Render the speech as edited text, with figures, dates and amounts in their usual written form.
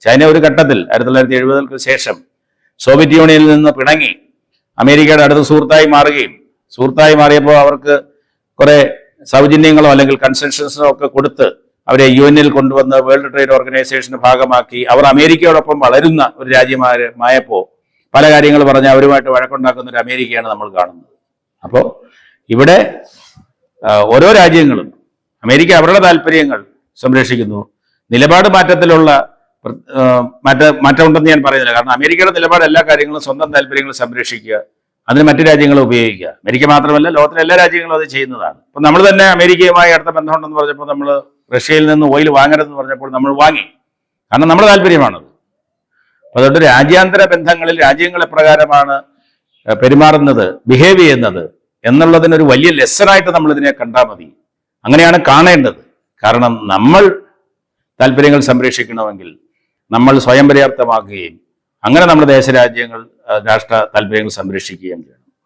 China ഒരു ഘട്ടത്തിൽ 1970-ക്ക് ശേഷം സോവിയറ്റ് യൂണിയനിൽ നിന്ന് പിണങ്ങി അമേരിക്കയുടെ അടുത്ത സുഹൃത്തായി മാറിയപ്പോൾ അവർക്ക് കുറെ സൗജന്യങ്ങളോ അല്ലെങ്കിൽ കൺസെഷൻസോ ഒക്കെ കൊടുത്ത് അവരെ UN കൊണ്ടുവന്ന് വേൾഡ് ട്രേഡ് ഓർഗനൈസേഷന്റെ ഭാഗമാക്കി അവർ അമേരിക്കയോടൊപ്പം വളരുന്ന ഒരു രാജ്യമായപ്പോൾ പല കാര്യങ്ങൾ പറഞ്ഞ് അവരുമായിട്ട് വഴക്കുണ്ടാക്കുന്ന ഒരു അമേരിക്കയാണ് നമ്മൾ കാണുന്നത്. അപ്പോൾ ഇവിടെ ഓരോ രാജ്യങ്ങളും അമേരിക്ക അവരുടെ താല്പര്യങ്ങൾ സംരക്ഷിക്കുന്നു. നിലപാട് മാറ്റത്തിലുള്ള മാറ്റമുണ്ടെന്ന് ഞാൻ പറയുന്നില്ല. കാരണം അമേരിക്കയുടെ നിലപാട് എല്ലാ കാര്യങ്ങളും സ്വന്തം താല്പര്യങ്ങൾ സംരക്ഷിക്കുക, അതിന് മറ്റു രാജ്യങ്ങളെ ഉപയോഗിക്കുക. അമേരിക്ക മാത്രമല്ല, ലോകത്തിലെ എല്ലാ രാജ്യങ്ങളും അത് ചെയ്യുന്നതാണ്. ഇപ്പം നമ്മൾ തന്നെ അമേരിക്കയുമായി അടുത്ത ബന്ധമുണ്ടെന്ന് പറഞ്ഞപ്പോൾ നമ്മൾ റഷ്യയിൽ നിന്ന് ഓയിൽ വാങ്ങരുതെന്ന് പറഞ്ഞപ്പോൾ നമ്മൾ വാങ്ങി. കാരണം നമ്മുടെ താല്പര്യമാണത്. അപ്പോൾ അതുകൊണ്ട് രാജ്യാന്തര ബന്ധങ്ങളിൽ രാജ്യങ്ങൾ എപ്രകാരമാണ് പെരുമാറുന്നത്, ബിഹേവ് ചെയ്യുന്നത് എന്നുള്ളതിനൊരു വലിയ ലെസണായിട്ട് നമ്മൾ ഇതിനെ കണ്ടാൽ മതി. അങ്ങനെയാണ് കാണേണ്ടത്. കാരണം നമ്മൾ താല്പര്യങ്ങൾ സംരക്ഷിക്കണമെങ്കിൽ നമ്മൾ സ്വയം പര്യാപ്തമാക്കുകയും അങ്ങനെ നമ്മുടെ ദേശരാജ്യങ്ങൾ രാഷ്ട്ര താല്പര്യങ്ങൾ സംരക്ഷിക്കുകയും ചെയ്യണം.